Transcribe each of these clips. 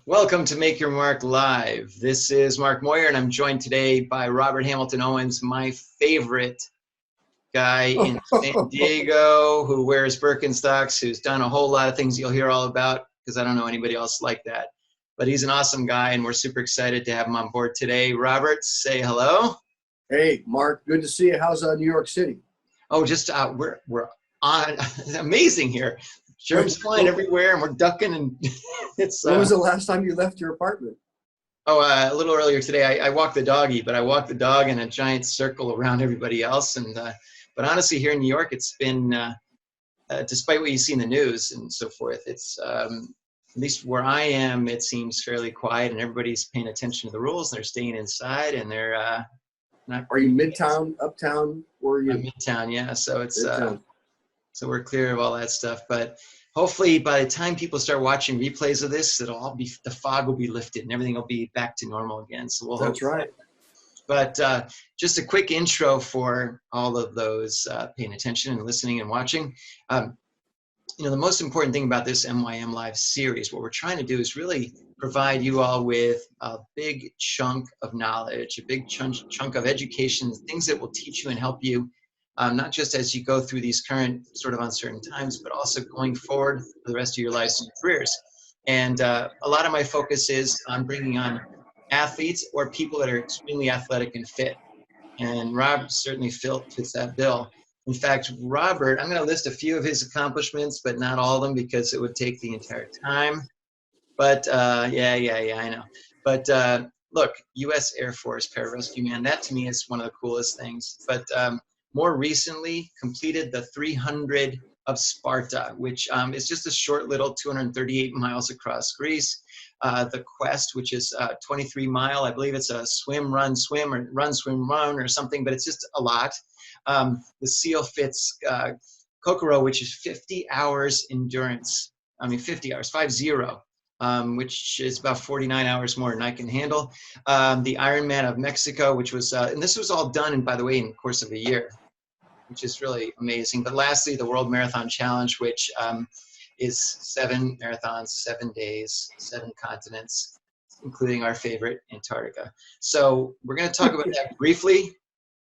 Welcome to Make Your Mark Live. This is Mark Moyer, and I'm joined today by Robert Hamilton Owens, my favorite guy in San Diego, who wears Birkenstocks, who's done a whole lot of things you'll hear all about, because I don't know anybody else like that. But he's an awesome guy, and we're super excited to have him on board today. Robert, say hello. Hey, Mark, good to see you. How's New York City? Oh, just we're on. It's amazing here. Germs flying everywhere, and we're ducking, and it's. When was the last time you left your apartment? Oh, a little earlier today. I walked the doggy, but I walked the dog in a giant circle around everybody else. And but honestly, here in New York, it's been, despite what you see in the news and so forth, it's at least where I am, it seems fairly quiet, and everybody's paying attention to the rules. And they're staying inside, and they're not. Are you midtown, uptown? Where are you? I'm midtown, yeah. So it's So we're clear of all that stuff. But hopefully, by the time people start watching replays of this, it'll all be, the fog will be lifted and everything will be back to normal again. So we'll hope. That's right. But just a quick intro for all of those paying attention and listening and watching. The most important thing about this MYM Live series, what we're trying to do is really provide you all with a big chunk of knowledge, a big chunk of education, things that will teach you and help you, not just as you go through these current sort of uncertain times, but also going forward for the rest of your lives and your careers. And a lot of my focus is on bringing on athletes or people that are extremely athletic and fit. And Rob certainly fits that bill. In fact, Robert, I'm going to list a few of his accomplishments, but not all of them because it would take the entire time. But yeah, I know. But look, U.S. Air Force Pararescueman, that to me is one of the coolest things. But more recently, completed the 300 of Sparta, which is just a short little 238 miles across Greece. The Quest, which is 23 mile, I believe it's a swim, run, swim, or run, swim, run, or something, but it's just a lot. The Seal Fits Kokoro, which is 50 hours endurance. 50 hours, 50, which is about 49 hours more than I can handle. The Ironman of Mexico, which was, and this was all done, and by the way, in the course of a year, which is really amazing. But lastly, the World Marathon Challenge, which is 7 marathons, 7 days, 7 continents, including our favorite, Antarctica. So we're going to talk about that briefly,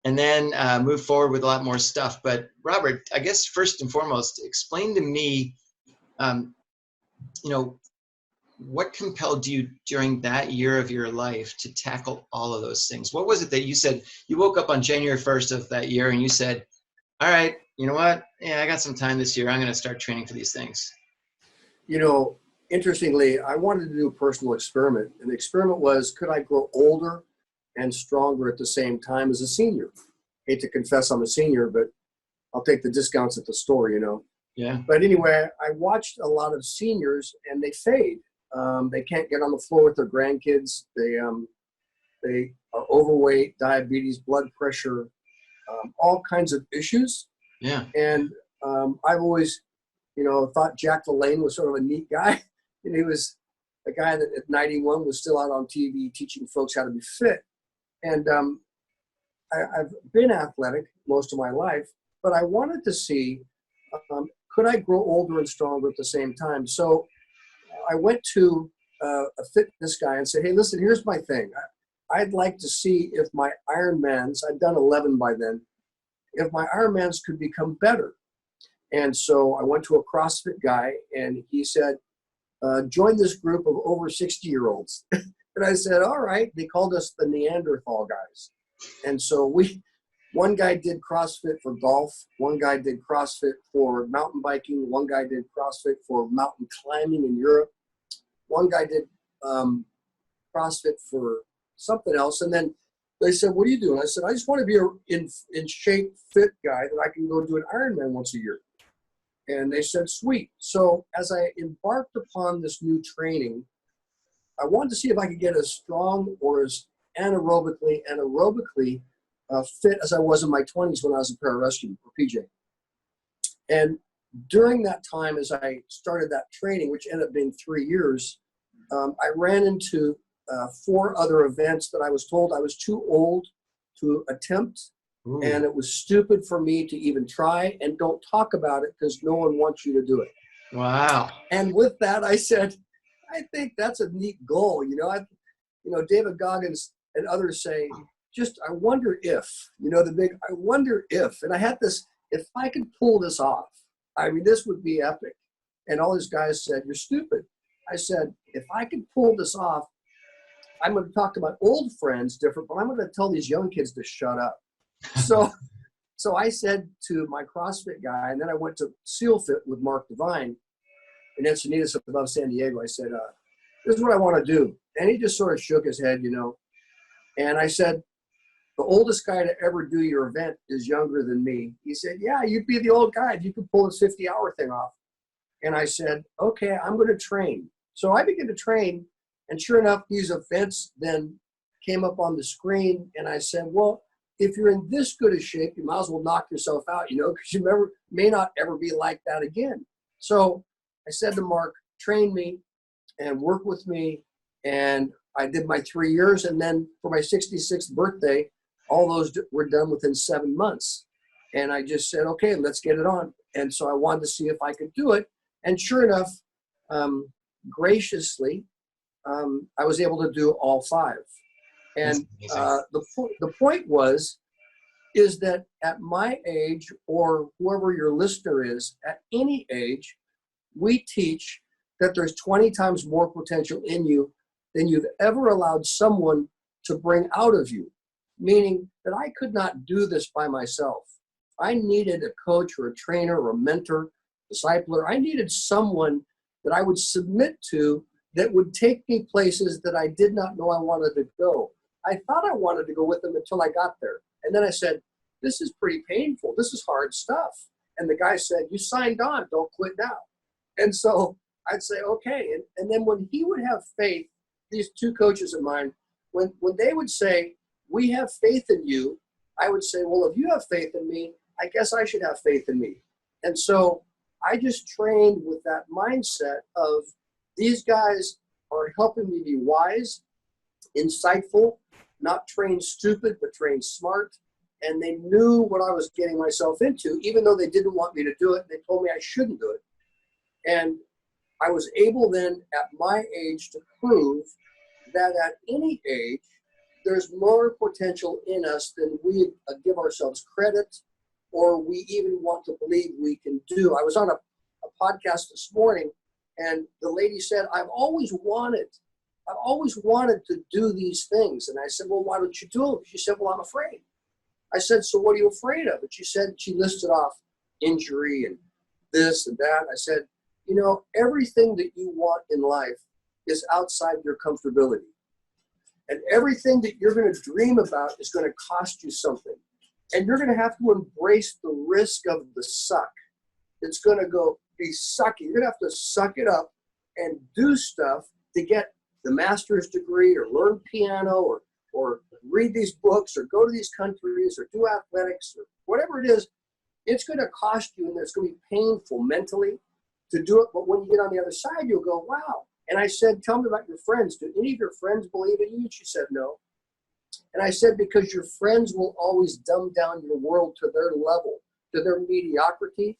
and then move forward with a lot more stuff. But Robert, I guess first and foremost, explain to me, what compelled you during that year of your life to tackle all of those things? What was it that you said, you woke up on January 1st of that year and you said, all right, you know what? Yeah, I got some time this year. I'm going to start training for these things. Interestingly, I wanted to do a personal experiment. And the experiment was, could I grow older and stronger at the same time as a senior? Hate to confess I'm a senior, but I'll take the discounts at the store, Yeah. But anyway, I watched a lot of seniors and they fade. They can't get on the floor with their grandkids. They are overweight, diabetes, blood pressure, all kinds of issues. Yeah. And I've always, thought Jack LaLanne was sort of a neat guy. And he was a guy that at 91 was still out on TV teaching folks how to be fit. And I've been athletic most of my life, but I wanted to see, could I grow older and stronger at the same time? So I went to a fitness guy and said, hey, listen, here's my thing. I'd like to see if my Ironmans, I'd done 11 by then, if my Ironmans could become better. And so I went to a CrossFit guy and he said, join this group of over 60-year-olds. And I said, all right. They called us the Neanderthal guys. And so one guy did CrossFit for golf. One guy did CrossFit for mountain biking. One guy did CrossFit for mountain climbing in Europe. One guy did CrossFit for something else. And then they said, what are you doing? I said, I just want to be in shape, fit guy that I can go do an Ironman once a year. And they said, sweet. So as I embarked upon this new training, I wanted to see if I could get as strong or as anaerobically fit as I was in my 20s when I was a pararescue or PJ. And during that time, as I started that training, which ended up being 3 years, I ran into 4 other events that I was told I was too old to attempt. Ooh. And it was stupid for me to even try, and don't talk about it because no one wants you to do it. Wow. And with that, I said, I think that's a neat goal. David Goggins and others say, just, I wonder if, the big, I wonder if, and I had this, if I could pull this off, I mean, this would be epic. And all these guys said, you're stupid. I said, if I could pull this off, I'm going to talk to my old friends different, but I'm going to tell these young kids to shut up. So I said to my CrossFit guy, and then I went to SEAL Fit with Mark Devine in Encinitas above San Diego. I said, this is what I want to do. And he just sort of shook his head, And I said, the oldest guy to ever do your event is younger than me. He said, yeah, you'd be the old guy if you could pull this 50-hour thing off. And I said, okay, I'm going to train. So I began to train. And sure enough, these events then came up on the screen. And I said, well, if you're in this good a shape, you might as well knock yourself out, because you may not ever be like that again. So I said to Mark, train me and work with me. And I did my 3 years. And then for my 66th birthday, all those were done within 7 months. And I just said, okay, let's get it on. And so I wanted to see if I could do it. And sure enough, graciously, I was able to do all 5. And the point is that at my age, or whoever your listener is, at any age, we teach that there's 20 times more potential in you than you've ever allowed someone to bring out of you. Meaning that I could not do this by myself. I needed a coach or a trainer or a mentor, discipler. I needed someone that I would submit to that would take me places that I did not know I wanted to go. I thought I wanted to go with them until I got there. And then I said, this is pretty painful. This is hard stuff. And the guy said, you signed on, don't quit now. And so I'd say, okay. And then when he would have faith, these 2 coaches of mine, when they would say, we have faith in you, I would say, well, if you have faith in me, I guess I should have faith in me. And so I just trained with that mindset of these guys are helping me be wise, insightful, not trained stupid, but trained smart. And they knew what I was getting myself into, even though they didn't want me to do it. They told me I shouldn't do it. And I was able then at my age to prove that at any age, there's more potential in us than we give ourselves credit or we even want to believe we can do. I was on a podcast this morning, and the lady said, I've always wanted to do these things. And I said, well, why don't you do them? She said, well, I'm afraid. I said, so what are you afraid of? And she said, she listed off injury and this and that. I said, everything that you want in life is outside your comfortability. And everything that you're going to dream about is going to cost you something. And you're going to have to embrace the risk of the suck. It's going to be sucky. You're going to have to suck it up and do stuff to get the master's degree or learn piano or read these books or go to these countries or do athletics or whatever it is. It's going to cost you, and it's going to be painful mentally to do it. But when you get on the other side, you'll go, wow. And I said, tell me about your friends. Do any of your friends believe in you? She said, no. And I said, because your friends will always dumb down your world to their level, to their mediocrity,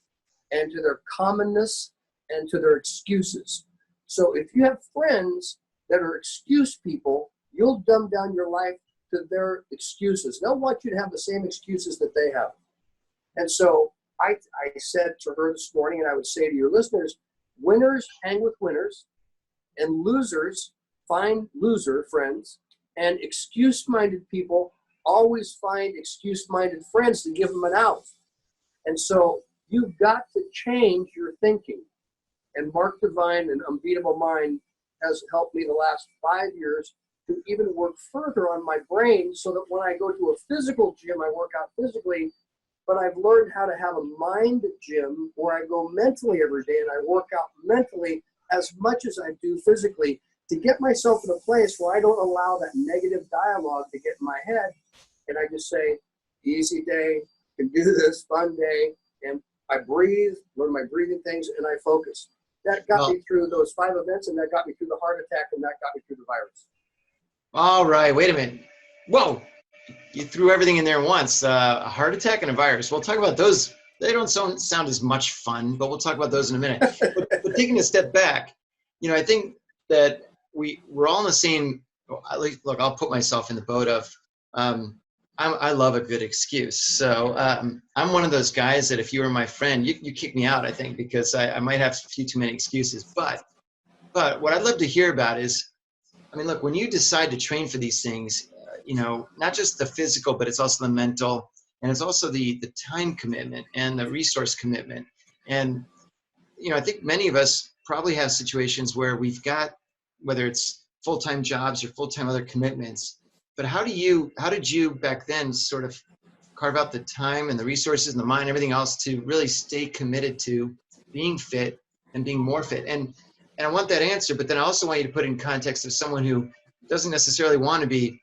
and to their commonness, and to their excuses. So if you have friends that are excuse people, you'll dumb down your life to their excuses. They'll want you to have the same excuses that they have. And so I said to her this morning, and I would say to your listeners, winners hang with winners, and losers find loser friends, and excuse-minded people always find excuse-minded friends to give them an out. And so you've got to change your thinking. And Mark Devine and Unbeatable Mind has helped me the last 5 years to even work further on my brain so that when I go to a physical gym, I work out physically, but I've learned how to have a mind gym where I go mentally every day and I work out mentally as much as I do physically to get myself in a place where I don't allow that negative dialogue to get in my head. And I just say, easy day, can do this, fun day. And I breathe, learn my breathing things, and I focus. That got me through those 5 events, and that got me through the heart attack, and that got me through the virus. All right, wait a minute. Whoa, you threw everything in there once. A heart attack and a virus. We'll talk about those. They don't sound as much fun, but we'll talk about those in a minute. But taking a step back, I think that we're all in the same, at least, look, I'll put myself in the boat of, I love a good excuse. So I'm one of those guys that if you were my friend, you kick me out, I think, because I might have a few too many excuses. But what I'd love to hear about is, I mean, look, when you decide to train for these things, not just the physical, but it's also the mental, and it's also the time commitment and the resource commitment. And, I think many of us probably have situations where we've got, whether it's full-time jobs or full-time other commitments, but how did you back then sort of carve out the time and the resources and the mind, everything else to really stay committed to being fit and being more fit? And I want that answer, but then I also want you to put in context of someone who doesn't necessarily want to be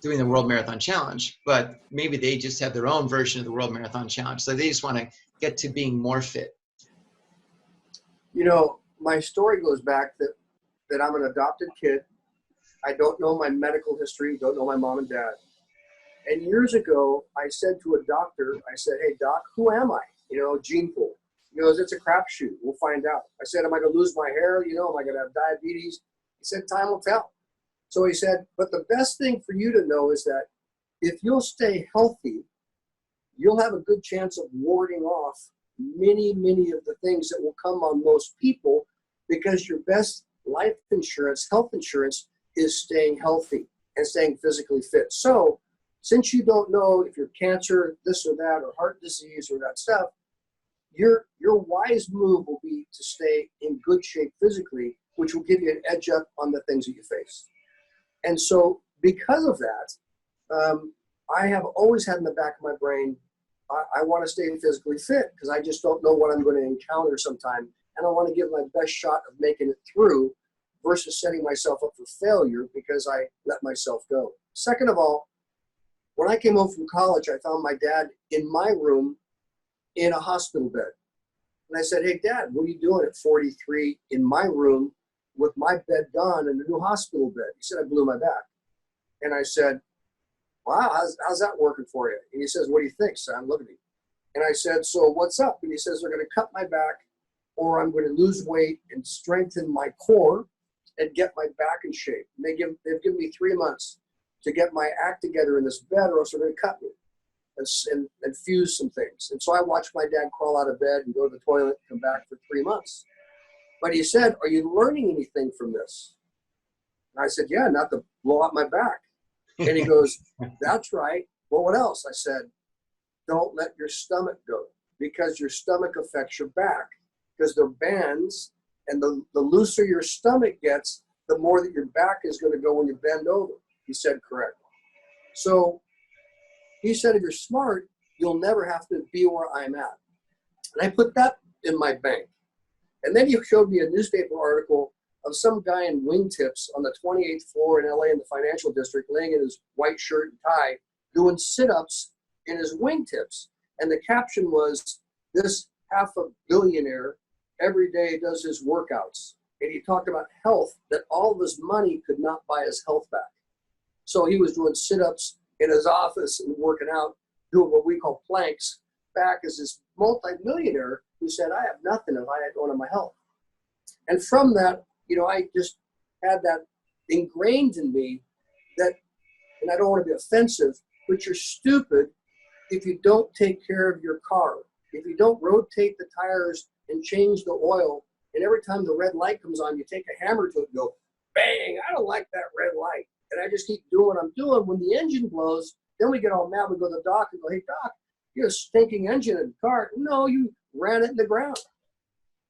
doing the World Marathon Challenge, but maybe they just have their own version of the World Marathon Challenge. So they just want to get to being more fit. My story goes back that I'm an adopted kid. I don't know my medical history, don't know my mom and dad. And years ago, I said to a doctor, I said, "Hey, doc, who am I? Gene pool." He goes, "It's a crapshoot. We'll find out." I said, "Am I going to lose my hair? Am I going to have diabetes?" He said, "Time will tell." So he said, "But the best thing for you to know is that if you'll stay healthy, you'll have a good chance of warding off many, many of the things that will come on most people, because your best life insurance, health insurance, is staying healthy and staying physically fit. So since you don't know if you're cancer, this or that, or heart disease or that stuff, your wise move will be to stay in good shape physically, which will give you an edge up on the things that you face." And so because of that, I have always had in the back of my brain, I want to stay physically fit because I just don't know what I'm going to encounter sometime. And I want to give my best shot of making it through versus setting myself up for failure because I let myself go. Second of all, when I came home from college, I found my dad in my room in a hospital bed. And I said, "Hey, Dad, what are you doing at 43 in my room with my bed gone and a new hospital bed?" He said, "I blew my back." And I said, "Wow, how's that working for you?" And he says, "What do you think, son?" Look at me. And I said, "So what's up?" And he says, "They're going to cut my back, or I'm going to lose weight and strengthen my core and get my back in shape. And they've given me 3 months to get my act together in this bed, or else they're going to cut me and fuse some things." And so I watched my dad crawl out of bed and go to the toilet and come back for 3 months. But he said, "Are you learning anything from this?" And I said, "Yeah, not to blow out my back." And he goes, "That's right. Well, what else?" I said, "Don't let your stomach go, because your stomach affects your back, because they're bands, and the looser your stomach gets, the more that your back is going to go when you bend over." He said, "Correct." So he said, "If you're smart, you'll never have to be where I'm at." And I put that in my bank. And then he showed me a newspaper article of some guy in wingtips on the 28th floor in LA in the financial district, laying in his white shirt and tie, doing sit-ups in his wingtips. And the caption was, "This half a billionaire every day does his workouts." And he talked about health, that all of his money could not buy his health back. So he was doing sit-ups in his office and working out, doing what we call planks, back as this multi-millionaire who said, "I have nothing if I don't have my health." And from that, I just had that ingrained in me that, and I don't want to be offensive, but you're stupid if you don't take care of your car. If you don't rotate the tires and change the oil, and every time the red light comes on, you take a hammer to it and go, bang, I don't like that red light. And I just keep doing what I'm doing. When the engine blows, then we get all mad. We go to the doc and go, "Hey, doc, you have a stinking engine in the car." "No, you ran it in the ground."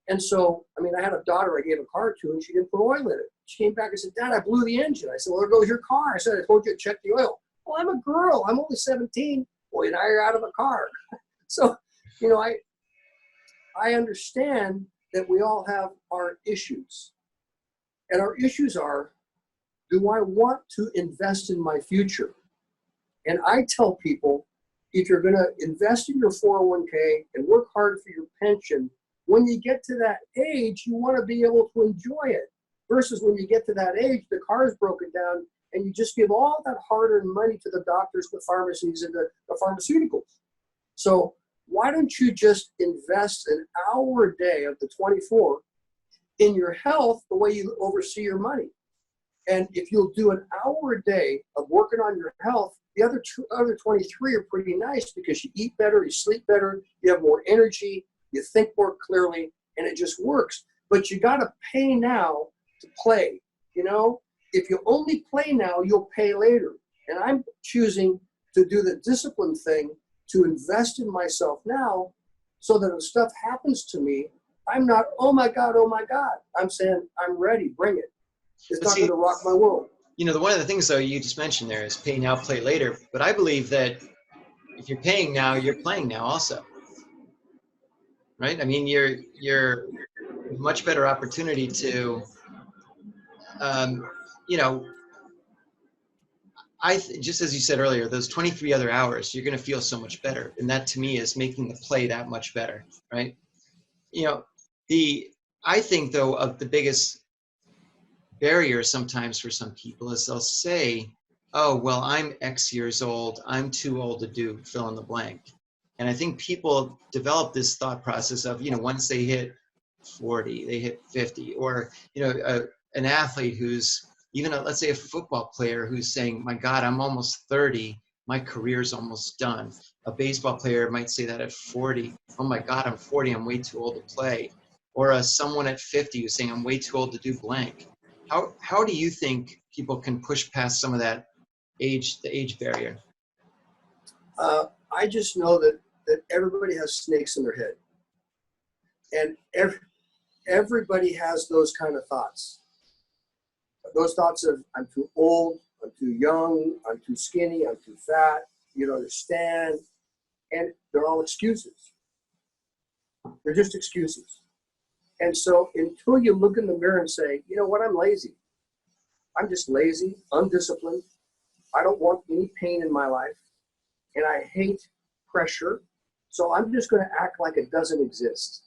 And so, I had a daughter I gave a car to, and she didn't put oil in it. She came back and said, "Dad, I blew the engine." I said, "Well, there goes your car." I said, "I told you to check the oil." "Well, I'm a girl. I'm only 17. Well, now you're out of a car." So, I understand that we all have our issues. And our issues are, do I want to invest in my future? And I tell people, if you're going to invest in your 401k and work hard for your pension, when you get to that age, you want to be able to enjoy it. Versus when you get to that age, the car is broken down and you just give all that hard-earned money to the doctors, the pharmacies, and the pharmaceuticals. So why don't you just invest an hour a day of the 24 in your health the way you oversee your money. And if you'll do an hour a day of working on your health, the other 23 are pretty nice because you eat better, you sleep better, you have more energy, you think more clearly, and it just works. But you got to pay now to play. You know, if you only play now, you'll pay later. And I'm choosing to do the discipline thing, to invest in myself now, so that if stuff happens to me, I'm not, oh my God. I'm saying, I'm ready, bring it. It's not going to rock my world. You know, one of the things, though, you just mentioned there is pay now, play later. But I believe that if you're paying now, you're playing now also. Right? I mean, you're a much better opportunity to, you know, just as you said earlier, those 23 other hours, you're going to feel so much better. And that, to me, is making the play that much better. Right? You know, I think, though, of the biggest barrier sometimes for some people is they'll say, oh, well, I'm X years old, I'm too old to do fill in the blank. And I think people develop this thought process of, you know, once they hit 40, they hit 50, or, you know, an athlete who's even, let's say a football player who's saying, my God, I'm almost 30, my career's almost done. A baseball player might say that at 40, oh my God, I'm 40, I'm way too old to play. Or someone at 50 who's saying, I'm way too old to do blank. How do you think people can push past some of that the age barrier? I just know that everybody has snakes in their head. And everybody has those kind of thoughts. Those thoughts of, I'm too old, I'm too young, I'm too skinny, I'm too fat, you don't understand. And they're all excuses. They're just excuses. And so until you look in the mirror and say, you know what, I'm lazy. I'm just lazy, undisciplined. I don't want any pain in my life. And I hate pressure. So I'm just going to act like it doesn't exist.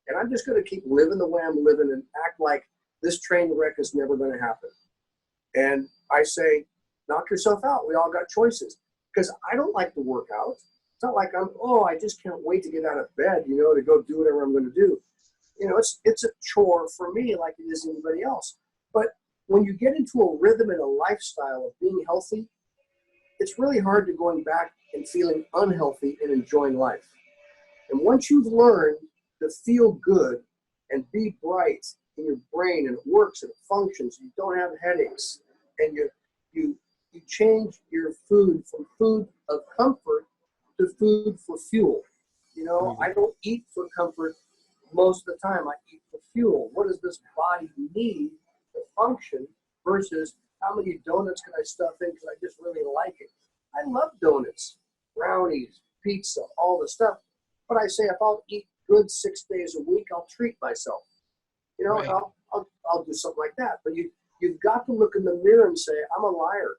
And I'm just going to keep living the way I'm living and act like this train wreck is never going to happen. And I say, knock yourself out. We all got choices. Because I don't like to work out. It's not like I just can't wait to get out of bed, you know, to go do whatever I'm going to do. You know, it's a chore for me like it is anybody else. But when you get into a rhythm and a lifestyle of being healthy, it's really hard to going back and feeling unhealthy and enjoying life. And once you've learned to feel good and be bright in your brain and it works and it functions, you don't have headaches, and you change your food from food of comfort to food for fuel. You know, I don't eat for comfort most of the time. I eat for fuel. What does this body need to function versus how many donuts can I stuff in because I just really like it. I love donuts, brownies, pizza, all the stuff. But I say if I'll eat good 6 days a week, I'll treat myself. You know, right. I'll do something like that. But you've got to look in the mirror and say, I'm a liar.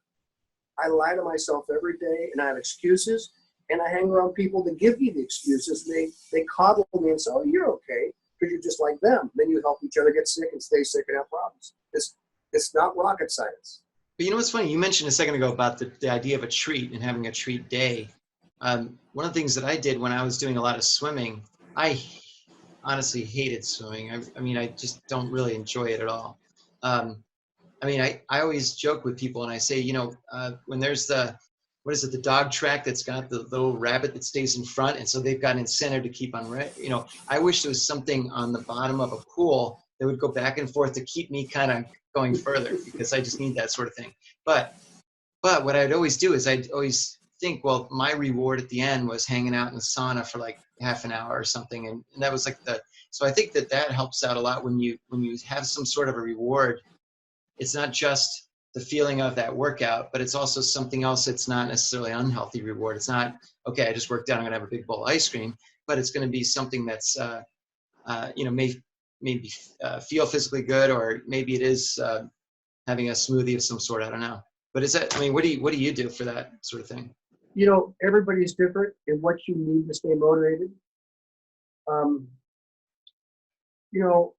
I lie to myself every day, and I have excuses, and I hang around people that give me the excuses. They coddle me and say, oh, you're okay, because you're just like them. Then you help each other get sick and stay sick and have problems. It's not rocket science. But you know what's funny? You mentioned a second ago about the idea of a treat and having a treat day. One of the things that I did when I was doing a lot of swimming, I honestly hated swimming. I mean, I just don't really enjoy it at all. I mean, I always joke with people and I say, you know, when there's the dog track that's got the little rabbit that stays in front, and so they've got an incentive to keep on, you know, I wish there was something on the bottom of a pool that would go back and forth to keep me kind of going further, because I just need that sort of thing. But what I'd always do is I'd always think, well, my reward at the end was hanging out in the sauna for like half an hour or something, and that was like so I think that helps out a lot when you have some sort of a reward. It's not just the feeling of that workout, but it's also something else that's not necessarily unhealthy reward. It's not, okay, I just worked out, I'm gonna have a big bowl of ice cream, but it's gonna be something that's, you know, maybe feel physically good, or maybe it is having a smoothie of some sort, I don't know. But is that, I mean, what do you do for that sort of thing? You know, everybody's different in what you need to stay motivated. You know,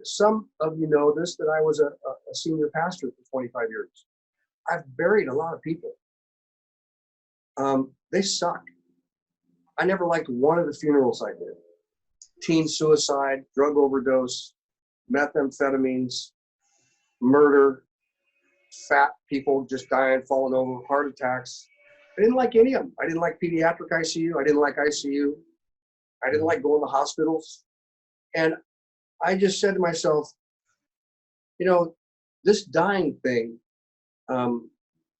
some of you know this, that I was a senior pastor for 25 years. I've buried a lot of people. They suck. I never liked one of the funerals I did. Teen suicide, drug overdose, methamphetamines, murder, fat people just dying, falling over, heart attacks. I didn't like any of them. I didn't like pediatric ICU. I didn't like ICU. I didn't like going to hospitals. And I just said to myself, you know, this dying thing,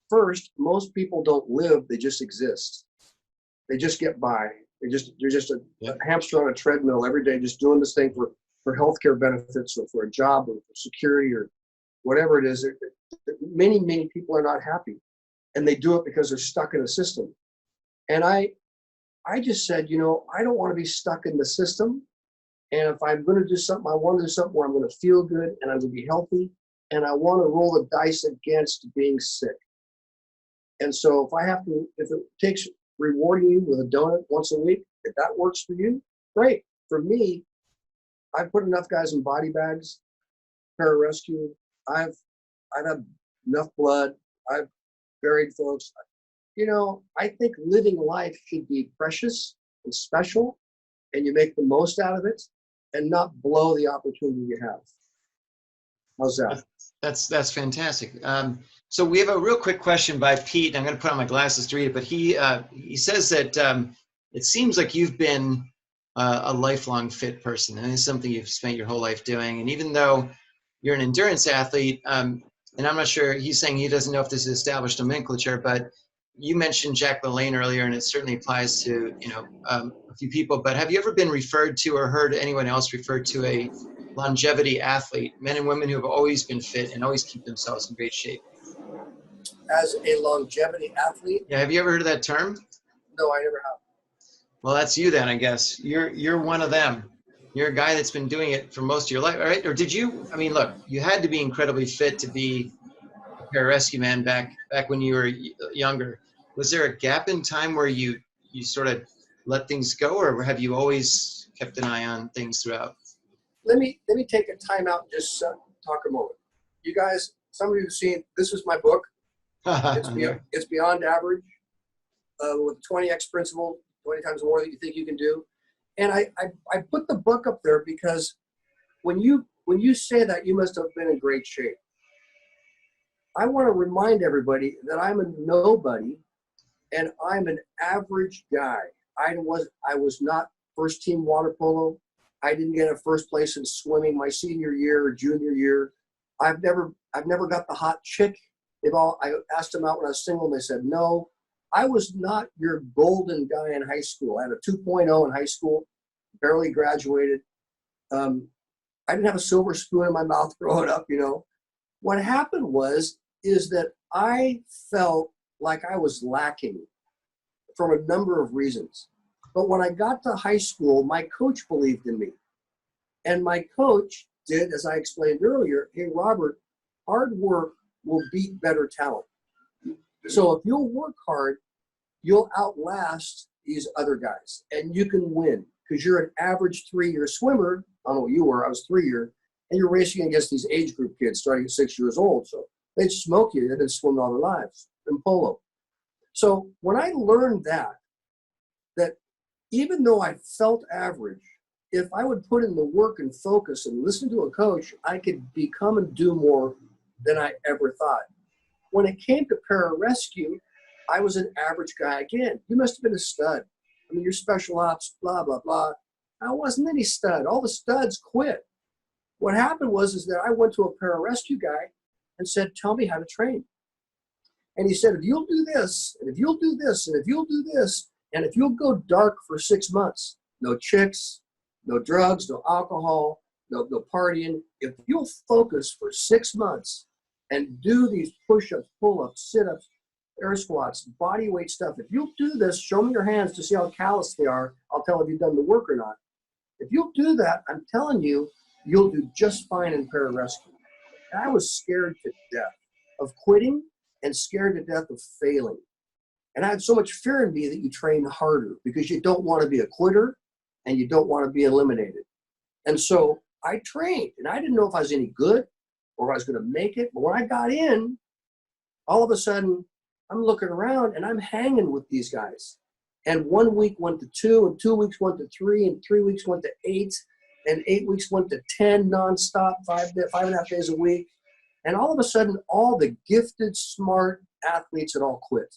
first, most people don't live, they just exist. They just get by. They're just a hamster on a treadmill every day, just doing this thing for healthcare benefits or for a job or for security or whatever it is. Many, many people are not happy, and they do it because they're stuck in a system. And I just said, you know, I don't want to be stuck in the system. And if I'm going to do something, I want to do something where I'm going to feel good and I'm going to be healthy. And I want to roll the dice against being sick. And so if it takes rewarding you with a donut once a week, if that works for you, great. For me, I've put enough guys in body bags, pararescue. I've had enough blood. I've buried folks. You know, I think living life should be precious and special, and you make the most out of it and not blow the opportunity you have. How's that? That's fantastic. So we have a real quick question by Pete. I'm going to put on my glasses to read it, but he says that it seems like you've been a lifelong fit person, and it's something you've spent your whole life doing. And even though you're an endurance athlete, and I'm not sure, he's saying he doesn't know if this is established nomenclature, but you mentioned Jack LaLanne earlier, and it certainly applies to a few people. But have you ever been referred to or heard anyone else referred to a longevity athlete, men and women who have always been fit and always keep themselves in great shape? As a longevity athlete? Yeah, have you ever heard of that term? No, I never have. Well, that's you then, I guess. You're one of them. You're a guy that's been doing it for most of your life, right? Or did you? I mean, look, you had to be incredibly fit to be a Pararescueman back when you were younger. Was there a gap in time where you sort of let things go, or have you always kept an eye on things throughout? Let me take a time out and just talk a moment. You guys, some of you have seen, this is my book. It's Beyond Average with the 20x principle, 20 times more than you think you can do. And I put the book up there because when you say that, you must have been in great shape. I want to remind everybody that I'm a nobody and I'm an average guy. I was not first team water polo. I didn't get a first place in swimming my senior year or junior year. I've never got the hot chick. I asked them out when I was single and they said no. I was not your golden guy in high school. I had a 2.0 in high school, barely graduated. I didn't have a silver spoon in my mouth growing up, you know. What happened is that I felt like I was lacking from a number of reasons. But when I got to high school, my coach believed in me. And my coach did, as I explained earlier, hey, Robert, hard work will beat better talent. So if you'll work hard, you'll outlast these other guys and you can win because you're an average 3-year swimmer. I don't know what you were, I was 3-year, and you're racing against these age group kids starting at 6 years old. So they'd smoke you. They've been swimming all their lives in polo. So when I learned that even though I felt average, if I would put in the work and focus and listen to a coach, I could become and do more than I ever thought. When it came to pararescue, I was an average guy again. You must have been a stud. I mean, you're special ops, blah, blah, blah. I wasn't any stud. All the studs quit. What happened was that I went to a pararescue guy and said, tell me how to train. And he said, if you'll do this, and if you'll do this, and if you'll do this, and if you'll go dark for 6 months, no chicks, no drugs, no alcohol, no partying. If you'll focus for 6 months and do these push-ups, pull-ups, sit-ups, air squats, body weight stuff, if you'll do this, show me your hands to see how callous they are. I'll tell if you've done the work or not. If you'll do that, I'm telling you, you'll do just fine in pararescue. And I was scared to death of quitting and scared to death of failing. And I had so much fear in me that you train harder because you don't want to be a quitter and you don't want to be eliminated. And so I trained, and I didn't know if I was any good or if I was going to make it. But when I got in, all of a sudden, I'm looking around and I'm hanging with these guys. And 1 week went to 2, and 2 weeks went to 3, and 3 weeks went to 8. and 8 weeks went to 10 nonstop, 5.5 days a week. And all of a sudden, all the gifted, smart athletes had all quit.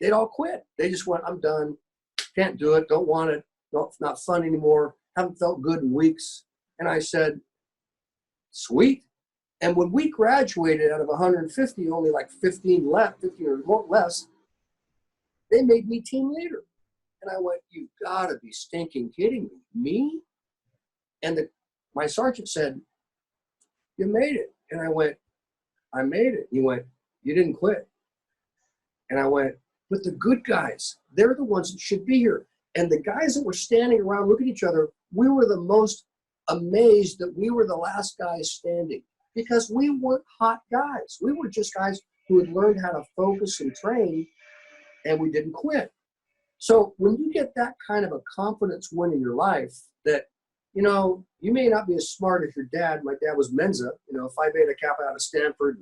They'd all quit. They just went, I'm done. Can't do it. Don't want it. Not fun anymore. Haven't felt good in weeks. And I said, sweet. And when we graduated, out of 150, only like 15 left, 15 or more less, they made me team leader. And I went, you gotta be stinking kidding me. Me? And my sergeant said, you made it. And I went, I made it. He went, you didn't quit. And I went, but the good guys, they're the ones that should be here. And the guys that were standing around looking at each other, we were the most amazed that we were the last guys standing, because we weren't hot guys. We were just guys who had learned how to focus and train, and we didn't quit. So when you get that kind of a confidence win in your life, that, you know, you may not be as smart as your dad. My dad was Mensa, you know, Phi Beta Kappa out of Stanford,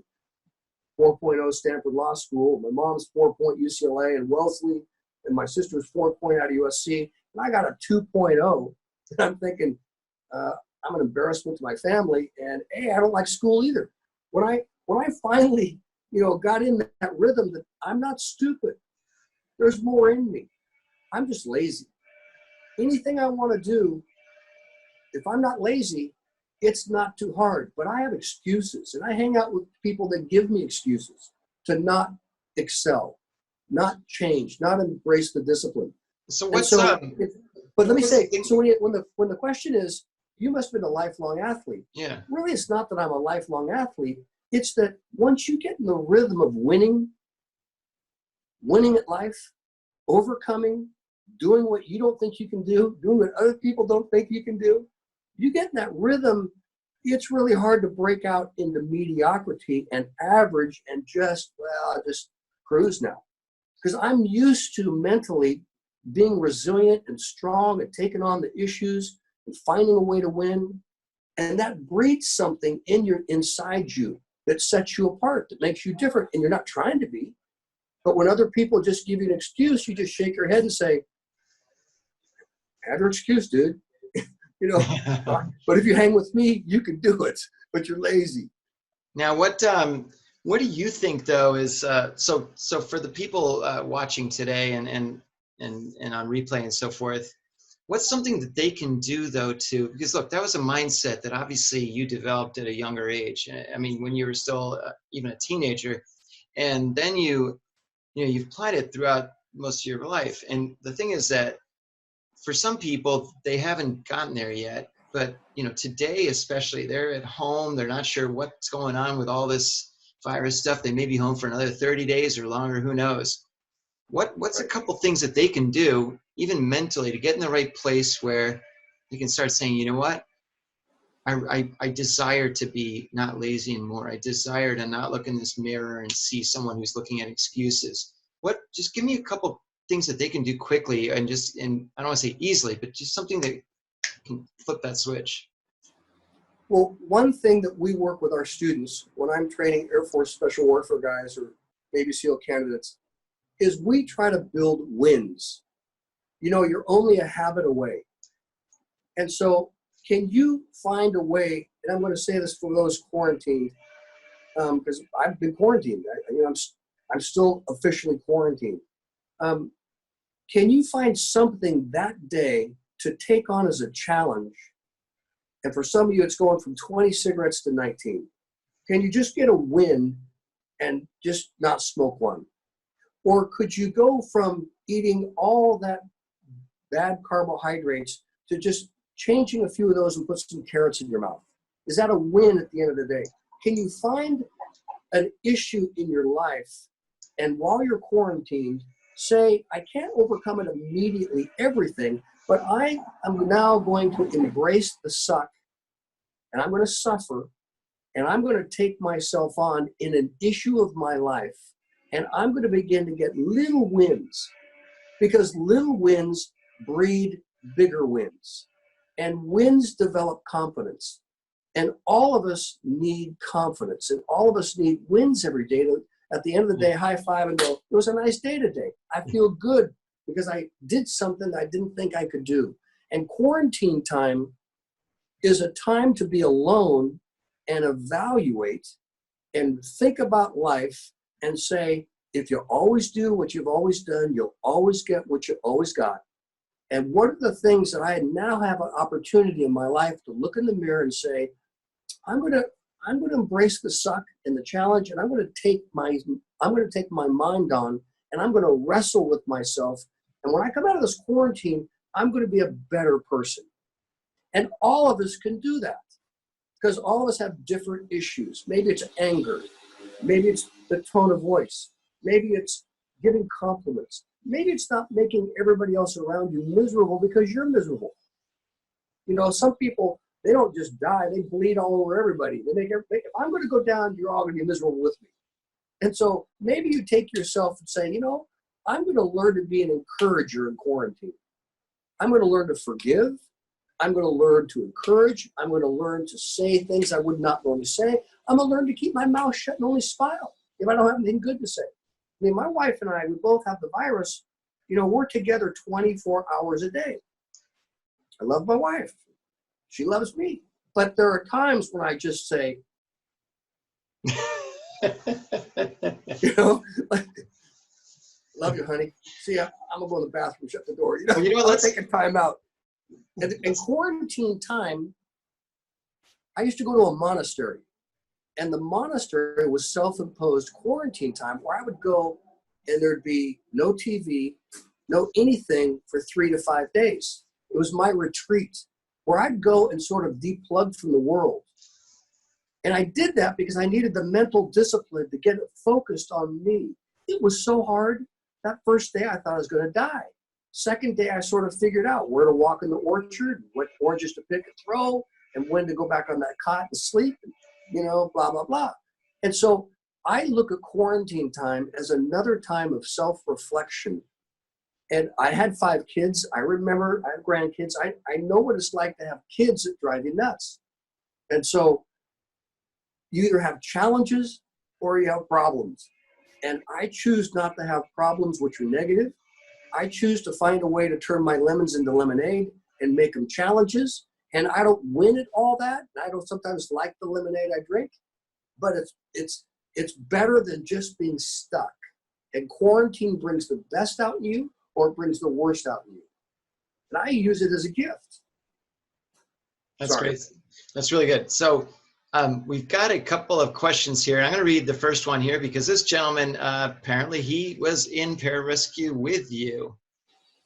4.0 Stanford Law School. My mom's 4.0 UCLA and Wellesley, and my sister's 4.0 out of USC. And I got a 2.0. And I'm thinking, I'm an embarrassment to my family, and hey, I don't like school either. When I finally, you know, got in that rhythm that I'm not stupid, there's more in me. I'm just lazy. Anything I want to do, if I'm not lazy, it's not too hard. But I have excuses, and I hang out with people that give me excuses to not excel, not change, not embrace the discipline. So what's but let me say, so when the question is, you must have been a lifelong athlete. Yeah. Really, it's not that I'm a lifelong athlete. It's that once you get in the rhythm of winning at life, overcoming, doing what you don't think you can do, doing what other people don't think you can do, you get in that rhythm, it's really hard to break out into mediocrity and average and just cruise now. Because I'm used to mentally being resilient and strong and taking on the issues and finding a way to win. And that breeds something inside you that sets you apart, that makes you different. And you're not trying to be. But when other people just give you an excuse, you just shake your head and say, have your excuse, dude. You know, but if you hang with me, you can do it, but you're lazy. Now, what do you think though is, so for the people watching today and on replay and so forth, what's something that they can do though because look, that was a mindset that obviously you developed at a younger age. I mean, when you were still even a teenager, and then you've applied it throughout most of your life. And the thing is that for some people, they haven't gotten there yet, but today especially, they're at home, they're not sure what's going on with all this virus stuff. They may be home for another 30 days or longer, who knows. What's a couple things that they can do, even mentally, to get in the right place where they can start saying, you know what, I desire to be not lazy anymore. I desire to not look in this mirror and see someone who's looking at excuses. Just give me a couple things that they can do quickly and I don't want to say easily, but just something that can flip that switch. Well, one thing that we work with our students when I'm training Air Force Special Warfare guys or Navy SEAL candidates is we try to build wins. You're only a habit away. And so can you find a way, and I'm going to say this for those quarantined, because I've been quarantined. I'm still officially quarantined. Can you find something that day to take on as a challenge? And for some of you, it's going from 20 cigarettes to 19. Can you just get a win and just not smoke one? Or could you go from eating all that bad carbohydrates to just changing a few of those and put some carrots in your mouth? Is that a win at the end of the day? Can you find an issue in your life and while you're quarantined, say, I can't overcome it immediately, everything, but I am now going to embrace the suck and I'm going to suffer and I'm going to take myself on in an issue of my life and I'm going to begin to get little wins, because little wins breed bigger wins and wins develop confidence. And all of us need confidence and all of us need wins every day to, at the end of the day, high five and go, it was a nice day today. I feel good because I did something I didn't think I could do. And quarantine time is a time to be alone and evaluate and think about life and say, if you always do what you've always done, you'll always get what you always got. And what are the things that I now have an opportunity in my life to look in the mirror and say, I'm going to embrace the suck and the challenge, and I'm going to take my mind on, and I'm going to wrestle with myself. And when I come out of this quarantine, I'm going to be a better person. And all of us can do that because all of us have different issues. Maybe it's anger. Maybe it's the tone of voice. Maybe it's giving compliments. Maybe it's not making everybody else around you miserable because you're miserable. You know, some people, they don't just die, they bleed all over everybody. If I'm going to go down, you're all going to be miserable with me. And so maybe you take yourself and say, you know, I'm going to learn to be an encourager in quarantine. I'm going to learn to forgive. I'm going to learn to encourage. I'm going to learn to say things I would not normally say. I'm going to learn to keep my mouth shut and only smile if I don't have anything good to say. I mean, my wife and I, we both have the virus. You know, we're together 24 hours a day. I love my wife. She loves me. But there are times when I just say, you know, like, love you, honey. See ya. I'm going to go in the bathroom, shut the door. You know, let's take a time out. In quarantine time, I used to go to a monastery. And the monastery was self-imposed quarantine time where I would go and there'd be no TV, no anything for 3 to 5 days. It was my retreat where I'd go and sort of deplug from the world. And I did that because I needed the mental discipline to get it focused on me. It was so hard. That first day I thought I was going to die. Second day I sort of figured out where to walk in the orchard, what oranges to pick and throw, and when to go back on that cot and sleep. You know, blah, blah, blah. And so I look at quarantine time as another time of self-reflection. And I had 5 kids. I remember I have grandkids. I know what it's like to have kids that drive you nuts. And so you either have challenges or you have problems. And I choose not to have problems which are negative. I choose to find a way to turn my lemons into lemonade and make them challenges. And I don't win at all that. And I don't sometimes like the lemonade I drink, but it's better than just being stuck. And quarantine brings the best out in you or it brings the worst out in you. And I use it as a gift. That's great. That's really good. So we've got a couple of questions here. I'm going to read the first one here because this gentleman, apparently he was in Pararescue with you.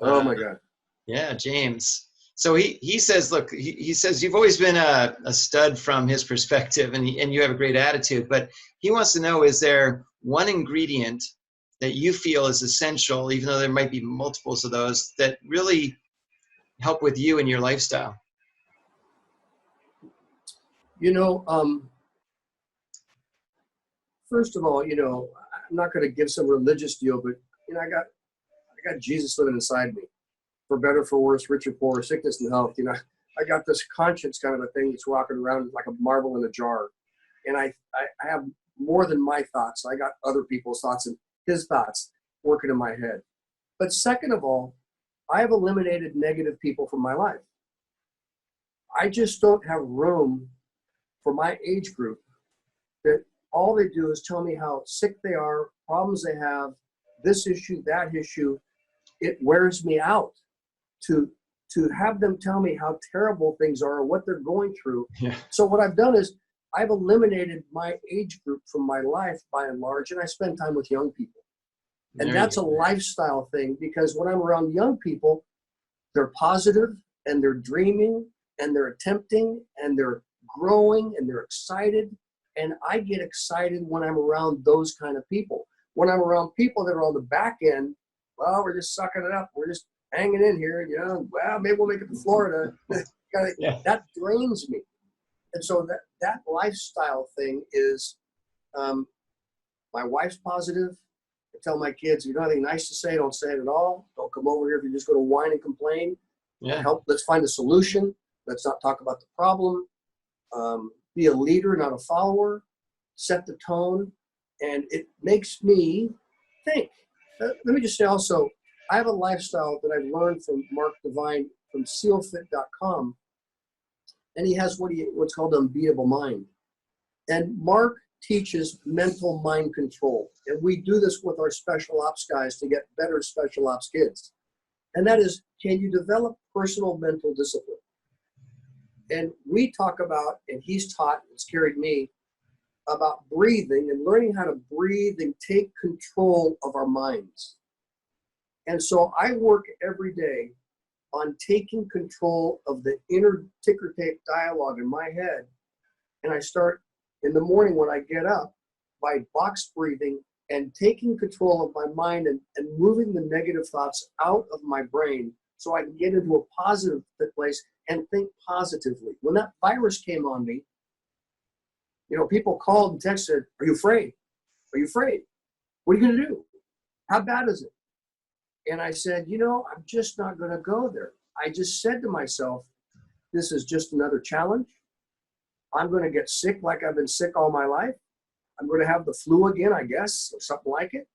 Oh my God. Yeah, James. So he says, look, he says you've always been a stud from his perspective, and you have a great attitude. But he wants to know: is there one ingredient that you feel is essential, even though there might be multiples of those, that really help with you and your lifestyle? You know, first of all, you know, I'm not going to give some religious deal, but you know, I got Jesus living inside me. For better, for worse, rich or poor, sickness and health. You know, I got this conscience kind of a thing that's walking around like a marble in a jar. And I have more than my thoughts. I got other people's thoughts and his thoughts working in my head. But second of all, I have eliminated negative people from my life. I just don't have room for my age group that all they do is tell me how sick they are, problems they have, this issue, that issue. It wears me out to have them tell me how terrible things are or what they're going through. Yeah. So what I've done is I've eliminated my age group from my life by and large, and I spend time with young people. And that's a lifestyle thing, because when I'm around young people, they're positive and they're dreaming and they're attempting and they're growing and they're excited. And I get excited when I'm around those kind of people. When I'm around people that are on the back end, well, we're just sucking it up. We're just hanging in here, you know, well, maybe we'll make it to Florida. That drains me. And so that lifestyle thing is, my wife's positive. I tell my kids, if you don't have anything nice to say, don't say it at all. Don't come over here if you're just going to whine and complain. Yeah. Let's find a solution. Let's not talk about the problem. Be a leader, not a follower. Set the tone. And it makes me think. Let me just say also, I have a lifestyle that I've learned from Mark Devine from sealfit.com. and he has what's called unbeatable mind. And Mark teaches mental mind control. And we do this with our special ops guys to get better special ops kids. And that is, can you develop personal mental discipline? And we talk about, and he's taught, it's carried me, about breathing and learning how to breathe and take control of our minds. And so I work every day on taking control of the inner ticker tape dialogue in my head. And I start in the morning when I get up by box breathing and taking control of my mind and moving the negative thoughts out of my brain so I can get into a positive place and think positively. When that virus came on me, people called and texted, are you afraid? Are you afraid? What are you going to do? How bad is it? And I said, I'm just not going to go there. I just said to myself, this is just another challenge. I'm going to get sick like I've been sick all my life. I'm going to have the flu again, I guess, or something like it.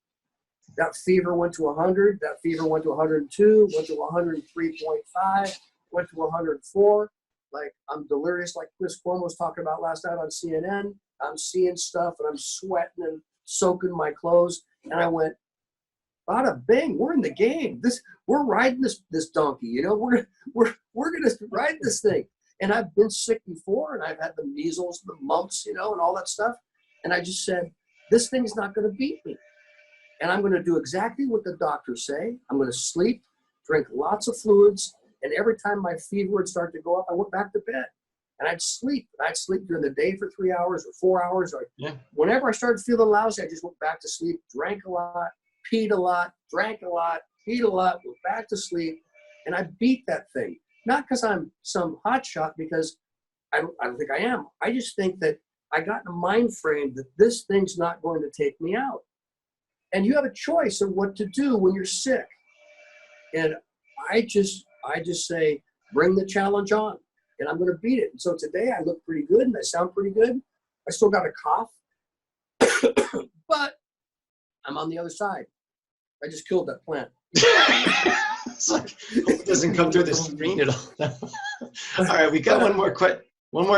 That fever went to 100. That fever went to 102, went to 103.5, went to 104. Like, I'm delirious, like Chris Cuomo was talking about last night on CNN. I'm seeing stuff, and I'm sweating and soaking my clothes. And I went, bada bing, we're in the game. We're riding this donkey. We're gonna ride this thing. And I've been sick before, and I've had the measles, the mumps, and all that stuff. And I just said, this thing's not going to beat me. And I'm going to do exactly what the doctors say. I'm going to sleep, drink lots of fluids, and every time my fever would start to go up, I went back to bed. And I'd sleep. I'd sleep during the day for 3 hours or 4 hours. Or whenever I started feeling lousy, I just went back to sleep, drank a lot, peed a lot, drank a lot, peed a lot, went back to sleep, and I beat that thing. Not because I'm some hotshot, because I don't think I am. I just think that I got in a mind frame that this thing's not going to take me out. And you have a choice of what to do when you're sick. And I just say, bring the challenge on, and I'm going to beat it. And so today I look pretty good and I sound pretty good. I still got a cough, but I'm on the other side. I just killed that plant. It's like, it doesn't come through the screen at all. All right, we got one more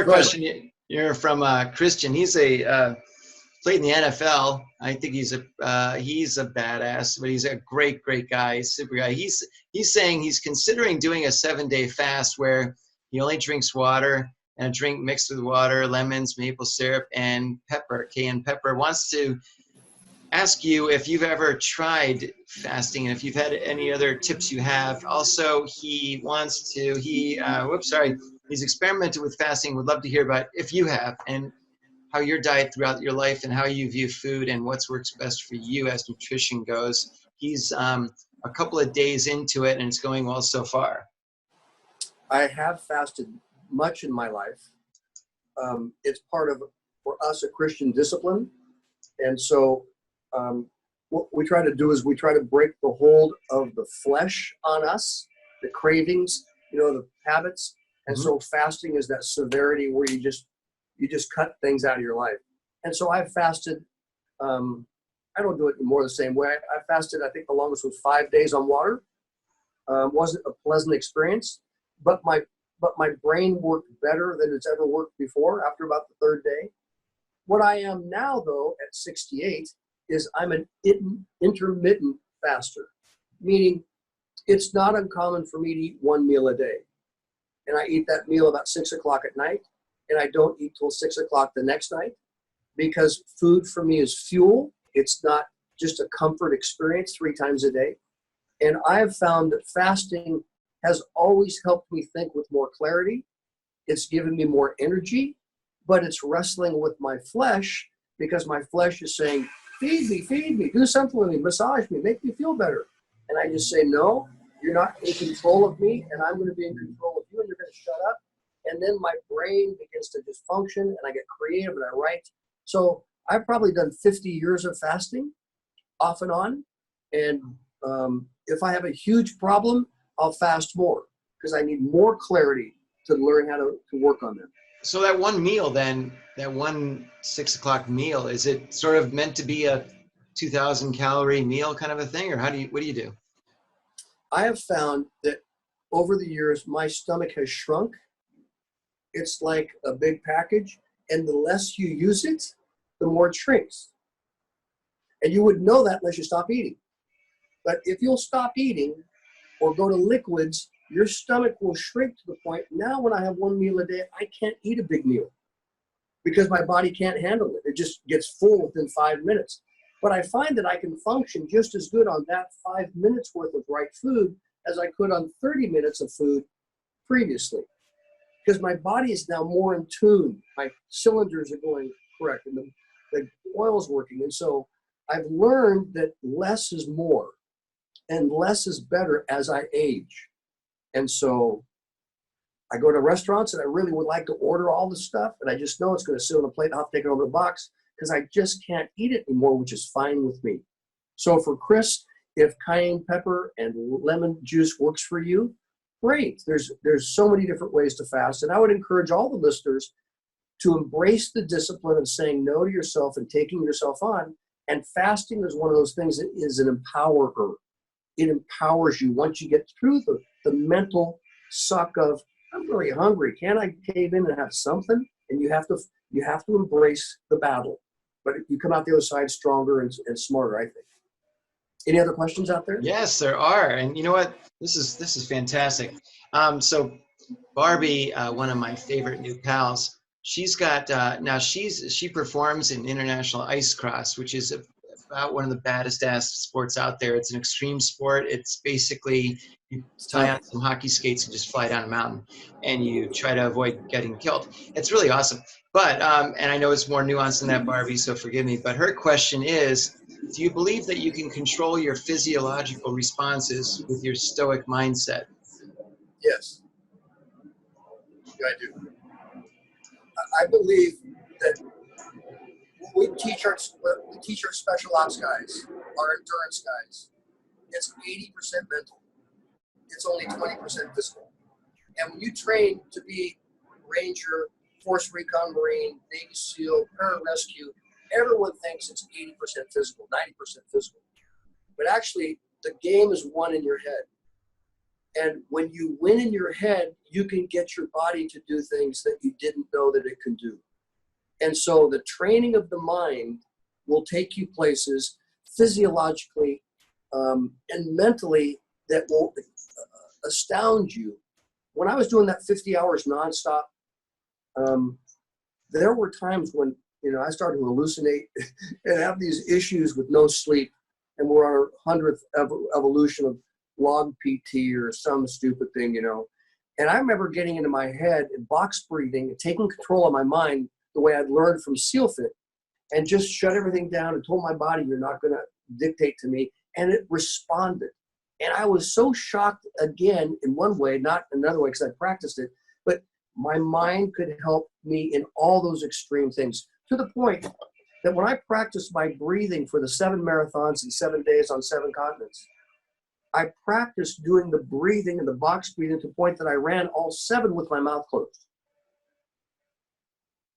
question. You're from Christian. He's played in the NFL. I think he's a badass, but he's a great guy, super guy. He's saying he's considering doing a 7-day fast where he only drinks water and a drink mixed with water, lemons, maple syrup, and pepper, cayenne pepper. Wants to ask you if you've ever tried fasting and if you've had any other tips you have. Also, he wants to, he's experimented with fasting. Would love to hear about if you have, and how your diet throughout your life and how you view food and what works best for you as nutrition goes. He's a couple of days into it and it's going well so far. I have fasted much in my life. It's part of, for us, a Christian discipline. And so what we try to do is we try to break the hold of the flesh on us, the cravings, the habits. And so fasting is that severity where you just cut things out of your life. And so I've fasted, I don't do it more the same way. I fasted, I think the longest was 5 days on water. Wasn't a pleasant experience, but my brain worked better than it's ever worked before after about the third day. What I am now, though, at 68, is I'm an intermittent faster, meaning it's not uncommon for me to eat one meal a day. And I eat that meal about 6 o'clock at night, and I don't eat till 6 o'clock the next night, because food for me is fuel. It's not just a comfort experience 3 times a day. And I have found that fasting has always helped me think with more clarity. It's given me more energy, but it's wrestling with my flesh, because my flesh is saying, feed me, do something with me, massage me, make me feel better. And I just say, no, you're not in control of me, and I'm going to be in control of you, and you're going to shut up. And then my brain begins to just function, and I get creative, and I write. So I've probably done 50 years of fasting, off and on. And if I have a huge problem, I'll fast more, because I need more clarity to learn how to work on them. So that one meal then, that one 6 o'clock meal, is it sort of meant to be a 2,000 calorie meal kind of a thing, or what do you do? I have found that over the years, my stomach has shrunk, it's like a big package, and the less you use it, the more it shrinks. And you wouldn't know that unless you stop eating. But if you'll stop eating or go to liquids, your stomach will shrink to the point, now when I have one meal a day, I can't eat a big meal because my body can't handle it. It just gets full within 5 minutes. But I find that I can function just as good on that 5 minutes worth of right food as I could on 30 minutes of food previously. Because my body is now more in tune. My cylinders are going correct and the oil's working. And so I've learned that less is more and less is better as I age. And so I go to restaurants and I really would like to order all the stuff, and I just know it's going to sit on a plate and I'll have to take it over the box because I just can't eat it anymore, which is fine with me. So for Chris, if cayenne pepper and lemon juice works for you, great. There's so many different ways to fast, and I would encourage all the listeners to embrace the discipline of saying no to yourself and taking yourself on. And fasting is one of those things that is an empowerer. It empowers you once you get through the mental suck of, I'm really hungry. Can I cave in and have something? And you have to embrace the battle. But you come out the other side stronger and smarter, I think. Any other questions out there? Yes, there are. And you know what? This is fantastic. So Barbie, one of my favorite new pals, she's got now she performs in international ice cross, which is about one of the baddest ass sports out there. It's an extreme sport. It's basically you tie on some hockey skates and just fly down a mountain, and you try to avoid getting killed. It's really awesome. But and I know it's more nuanced than that, Barbie, so forgive me. But her question is, do you believe that you can control your physiological responses with your stoic mindset? Yes, I do. I believe that we teach our special ops guys, our endurance guys. It's 80% mental. It's only 20% physical. And when you train to be Ranger, Force Recon Marine, Navy SEAL, Pararescue, everyone thinks it's 80% physical, 90% physical. But actually, the game is won in your head. And when you win in your head, you can get your body to do things that you didn't know that it can do. And so the training of the mind will take you places physiologically and mentally that will astound you. When I was doing that 50 hours nonstop, there were times when, I started to hallucinate and have these issues with no sleep, and we're on our 100th evolution of log PT or some stupid thing, And I remember getting into my head and box breathing and taking control of my mind the way I'd learned from SEALFIT, and just shut everything down and told my body, you're not going to dictate to me. And it responded. And I was so shocked again in one way, not another way, because I practiced it, but my mind could help me in all those extreme things, to the point that when I practiced my breathing for the 7 marathons in 7 days on 7 continents, I practiced doing the breathing and the box breathing to the point that I ran all 7 with my mouth closed.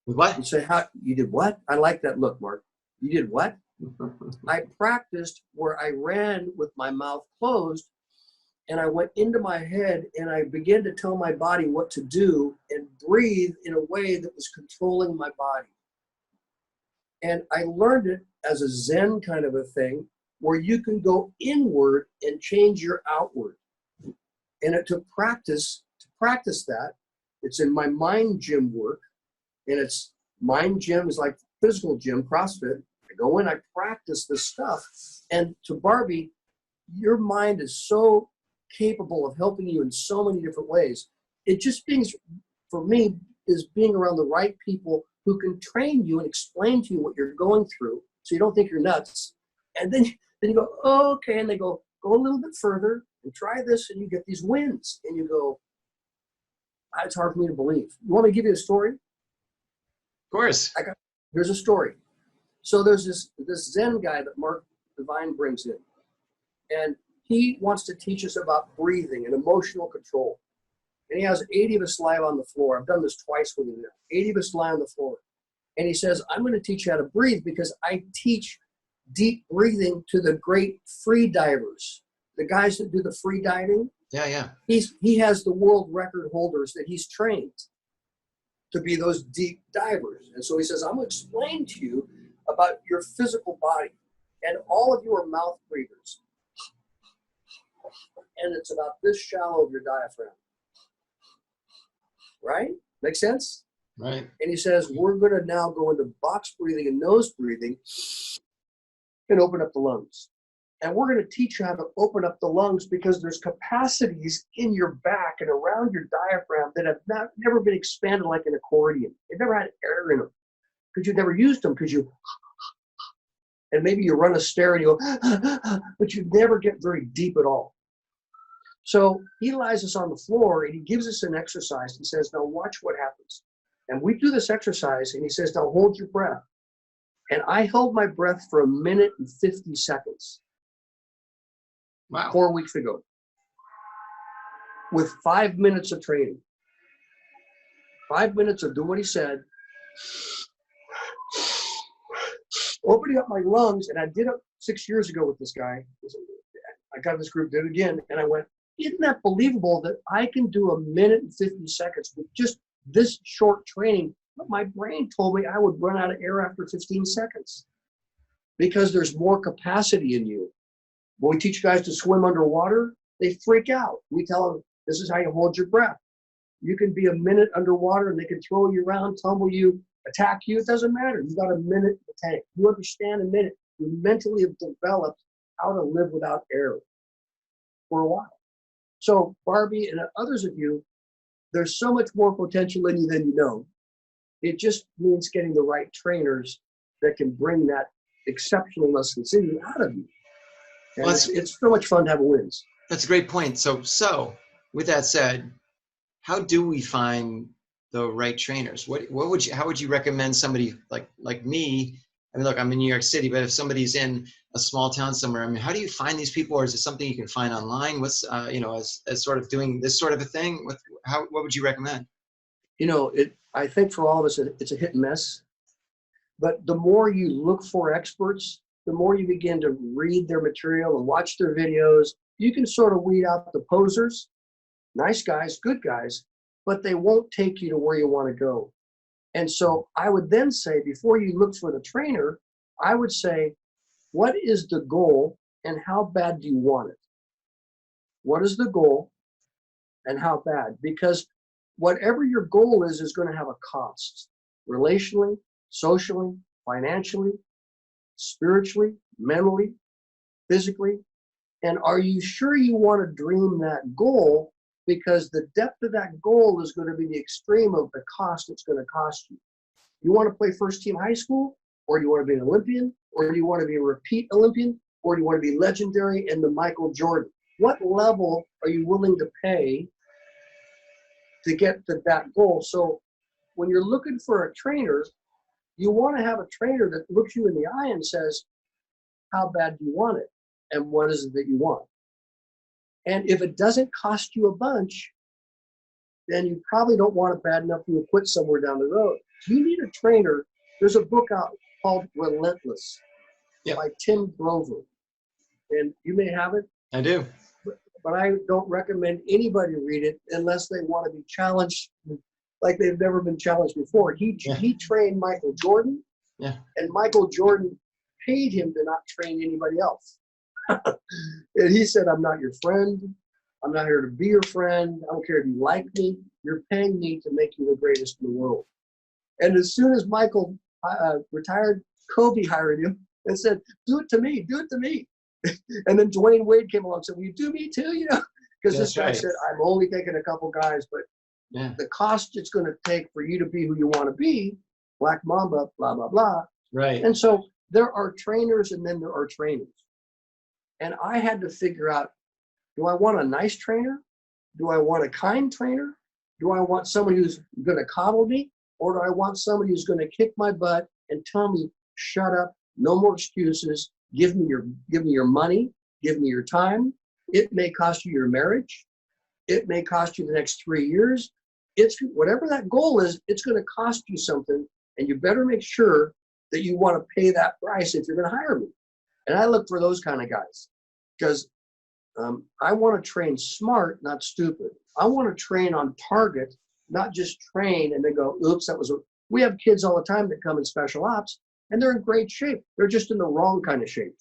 What? You say, how you did what? I like that look, Mark. You did what? I practiced where I ran with my mouth closed, and I went into my head and I began to tell my body what to do and breathe in a way that was controlling my body. And I learned it as a Zen kind of a thing, where you can go inward and change your outward. And to practice that, it's in my mind gym work. And it's mind gym is like physical gym, CrossFit. I go in, I practice this stuff. And to Barbie, your mind is so capable of helping you in so many different ways. It just means, for me, is being around the right people who can train you and explain to you what you're going through so you don't think you're nuts. And then you go, oh, okay. And they go a little bit further and try this, and you get these wins. And you go, it's hard for me to believe. You want me to give you a story? Of course. Here's a story. So there's this Zen guy that Mark Divine brings in, and he wants to teach us about breathing and emotional control. And he has 80 of us lie on the floor. I've done this twice with him now. 80 of us lie on the floor. And he says, I'm going to teach you how to breathe because I teach deep breathing to the great free divers, the guys that do the free diving. Yeah. He has the world record holders that he's trained. to be those deep divers. And so he says, I'm going to explain to you about your physical body. And all of you are mouth breathers. And it's about this shallow of your diaphragm. Right? Make sense? Right. And he says, we're going to now go into box breathing and nose breathing and open up the lungs. And we're going to teach you how to open up the lungs because there's capacities in your back and around your diaphragm that have never been expanded like an accordion. They've never had air in them because you've never used them because you, and maybe you run a stair and you go, but you never get very deep at all. So he lies us on the floor and he gives us an exercise. He says, now watch what happens. And we do this exercise and he says, now hold your breath. And I held my breath for 1 minute and 50 seconds. Wow. 4 weeks ago. With 5 minutes of training. 5 minutes of doing what he said. Opening up my lungs, and I did it 6 years ago with this guy. I got this group, did it again, and I went, isn't that believable that I can do 1 minute and 50 seconds with just this short training? But my brain told me I would run out of air after 15 seconds because there's more capacity in you. When we teach guys to swim underwater, they freak out. We tell them, this is how you hold your breath. You can be a minute underwater and they can throw you around, tumble you, attack you. It doesn't matter. You got a minute in the tank. You understand a minute. You mentally have developed how to live without air for a while. So Barbie and others of you, there's so much more potential in you than you know. It just means getting the right trainers that can bring that exceptionalness that's in you out of you. And well, it's so much fun to have wins. That's a great point. So with that said, how do we find the right trainers? How would you recommend somebody like me? I mean, look, I'm in New York City, but if somebody's in a small town somewhere, I mean, how do you find these people, or is it something you can find online? What's as sort of doing this sort of a thing? What would you recommend? I think for all of us, it's a hit and miss. But the more you look for experts, the more you begin to read their material and watch their videos, you can sort of weed out the posers, nice guys, good guys, but they won't take you to where you want to go. And so I would then say, before you look for the trainer, I would say, what is the goal and how bad do you want it? What is the goal and how bad? Because whatever your goal is going to have a cost, relationally, socially, financially, spiritually, mentally, physically. And are you sure you want to dream that goal? Because the depth of that goal is going to be the extreme of the cost it's going to cost you. You want to play first team high school, or do you want to be an Olympian, or do you want to be a repeat Olympian, or do you want to be legendary in the Michael Jordan? What level are you willing to pay to get to that goal? So when you're looking for a trainer, you want to have a trainer that looks you in the eye and says, how bad do you want it? And what is it that you want? And if it doesn't cost you a bunch, then you probably don't want it bad enough to quit somewhere down the road. You need a trainer. There's a book out called Relentless by Tim Grover. And you may have it. I do. But I don't recommend anybody read it unless they want to be challenged like they've never been challenged before. He trained Michael Jordan, and Michael Jordan paid him to not train anybody else. And he said, I'm not your friend. I'm not here to be your friend. I don't care if you like me. You're paying me to make you the greatest in the world. And as soon as Michael retired, Kobe hired him and said, do it to me, do it to me. And then Dwayne Wade came along and said, will you do me too? Because this guy said, I'm only taking a couple guys, but the cost it's going to take for you to be who you want to be, Black Mamba, blah, blah, blah. Right. And so there are trainers and then there are trainers. And I had to figure out, do I want a nice trainer? Do I want a kind trainer? Do I want somebody who's going to coddle me? Or do I want somebody who's going to kick my butt and tell me, shut up, no more excuses, give me your money, give me your time. It may cost you your marriage. It may cost you the next 3 years. It's whatever that goal is, it's going to cost you something. And you better make sure that you want to pay that price if you're going to hire me. And I look for those kind of guys because I want to train smart, not stupid. I want to train on target, not just train and then go, oops, that was we have kids all the time that come in special ops and they're in great shape. They're just in the wrong kind of shape.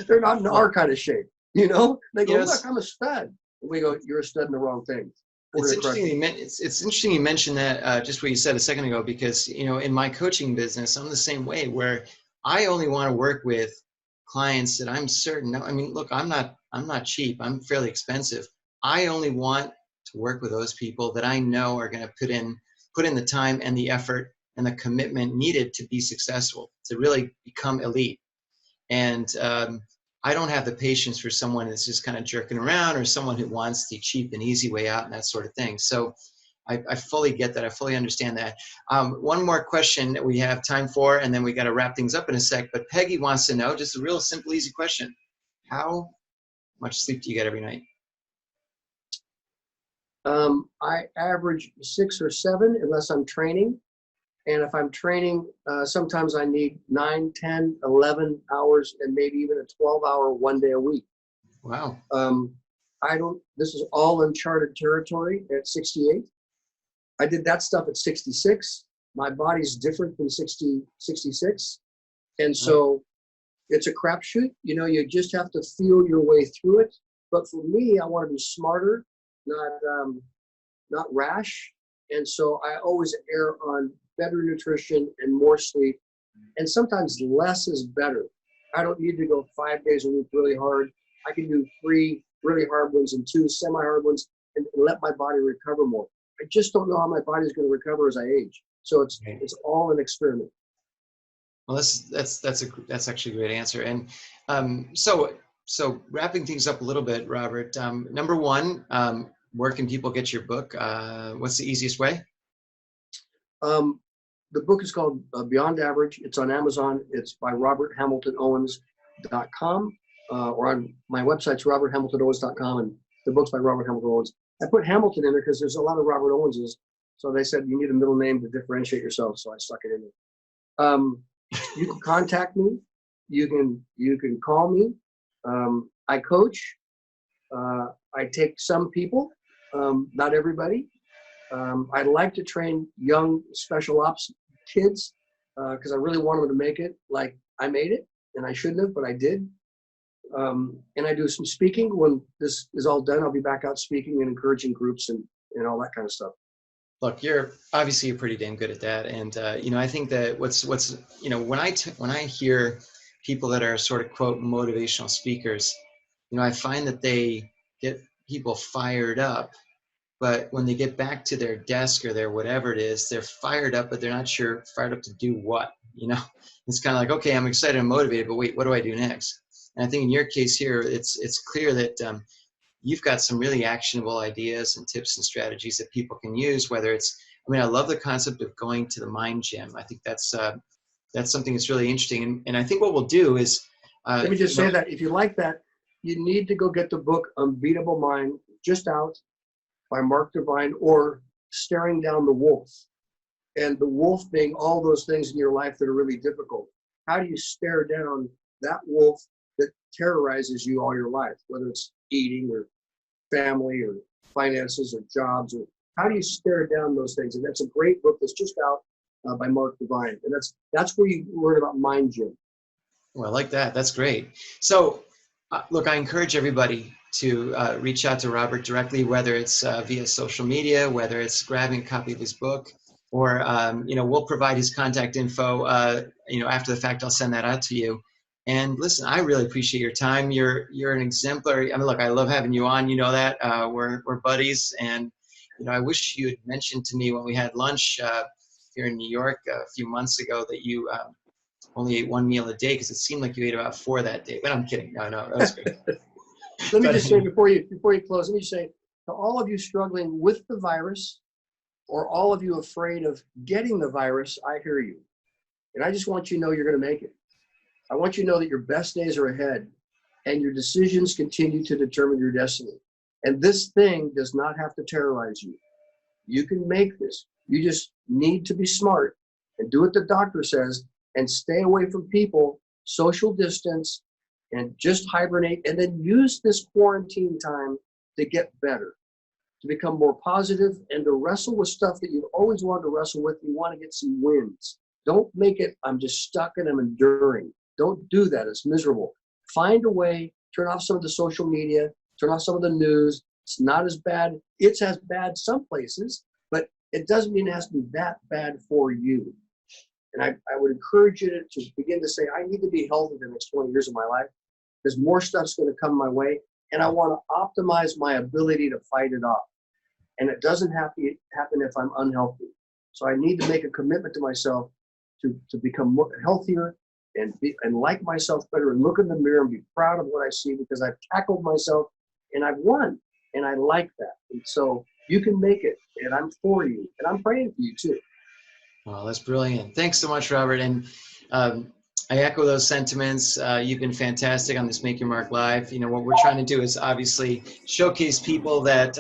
They're not in our kind of shape, They go, look, I'm a stud. And we go, you're a stud in the wrong thing. It's interesting you mentioned that, just what you said a second ago, because, in my coaching business, I'm the same way, where I only want to work with clients that I'm certain, I mean, look, I'm not cheap. I'm fairly expensive. I only want to work with those people that I know are going to put in the time and the effort and the commitment needed to be successful, to really become elite. And I don't have the patience for someone that's just kind of jerking around, or someone who wants the cheap and easy way out and that sort of thing. So I fully get that. I fully understand that. One more question that we have time for, and then we got to wrap things up in a sec. But Peggy wants to know, just a real simple, easy question. How much sleep do you get every night? I average 6 or 7 unless I'm training. And if I'm training, sometimes I need 9, 10, 11 hours, and maybe even a 12-hour one day a week. Wow. This is all uncharted territory at 68. I did that stuff at 66. My body's different than 66. And so it's a crapshoot. You just have to feel your way through it. But for me, I want to be smarter, not rash. And so I always err on better nutrition and more sleep. And sometimes less is better. I don't need to go 5 days a week really hard. I can do 3 really hard ones and 2 semi-hard ones and let my body recover more. I just don't know how my body's going to recover as I age. So it's all an experiment. Well, that's actually a great answer. And so wrapping things up a little bit, Robert, number one, where can people get your book? What's the easiest way? The book is called Beyond Average. It's on Amazon. It's by roberthamiltonowens.com, or on my website's roberthamiltonowens.com, and the book's by Robert Hamilton Owens. I put Hamilton in there because there's a lot of Robert Owenses, so they said you need a middle name to differentiate yourself, so I stuck it in there. You can contact me. You can call me. I coach. I take some people, not everybody. I like to train young special ops kids because I really want them to make it like I made it, and I shouldn't have, but I did. And I do some speaking. When this is all done, I'll be back out speaking and encouraging groups and all that kind of stuff. Look, you're pretty damn good at that. And, I think that when I hear people that are sort of quote motivational speakers, I find that they get people fired up, but when they get back to their desk or their whatever it is, they're fired up, but they're not sure fired up to do what, it's kind of like, okay, I'm excited and motivated, but wait, what do I do next? And I think in your case here, it's clear that you've got some really actionable ideas and tips and strategies that people can use, whether it's, I love the concept of going to the mind gym. I think that's something that's really interesting. And I think what we'll do is, let me just say that if you like that, you need to go get the book Unbeatable Mind, just out, by Mark Divine, or Staring Down the Wolf. And the wolf being all those things in your life that are really difficult. How do you stare down that wolf that terrorizes you all your life, whether it's eating or family or finances or jobs, or how do you stare down those things? And that's a great book that's just out by Mark Divine. And that's where you learn about mind gym. Well, I like that. That's great. So look, I encourage everybody to reach out to Robert directly, whether it's via social media, whether it's grabbing a copy of his book, or, we'll provide his contact info, after the fact. I'll send that out to you. And listen, I really appreciate your time. You're an exemplary. Look, I love having you on. You know that. We're buddies. And, I wish you had mentioned to me when we had lunch here in New York a few months ago that you only ate 1 meal a day, because it seemed like you ate about 4 that day. But I'm kidding. No, that was great. Let me just say before you close, let me say to all of you struggling with the virus, or all of you afraid of getting the virus, I hear you. And I just want you to know you're going to make it. I want you to know that your best days are ahead, and your decisions continue to determine your destiny. And this thing does not have to terrorize you. You can make this. You just need to be smart and do what the doctor says, and stay away from people, social distance, and just hibernate, and then use this quarantine time to get better. to become more positive and to wrestle with stuff that you've always wanted to wrestle with. You want to get some wins. Don't make it, I'm just stuck and I'm enduring. Don't do that. It's miserable. Find a way, turn off some of the social media, turn off some of the news. It's not as bad. It's as bad some places, but it doesn't mean it has to be that bad for you. And I would encourage you to begin to say, I need to be healthy the next 20 years of my life because more stuff's going to come my way. And I want to optimize my ability to fight it off. And it doesn't have to happen if I'm unhealthy. So I need to make a commitment to myself to become more healthier and like myself better and look in the mirror and be proud of what I see because I've tackled myself and I've won. And I like that. And so you can make it. And I'm for you. And I'm praying for you too. Well, that's brilliant. Thanks so much, Robert. And I echo those sentiments. You've been fantastic on this Make Your Mark Live. You know, what we're trying to do is obviously showcase people that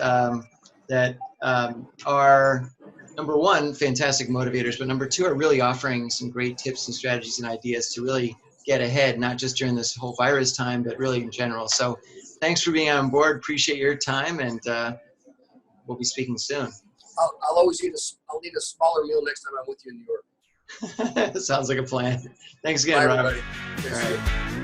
are, number one, fantastic motivators, but number two, are really offering some great tips and strategies and ideas to really get ahead, not just during this whole virus time, but really in general. So thanks for being on board. Appreciate your time, and we'll be speaking soon. I'll always I'll need a smaller meal next time I'm with you in New York. Sounds like a plan. Thanks again, Bye, Robert. everybody. All right.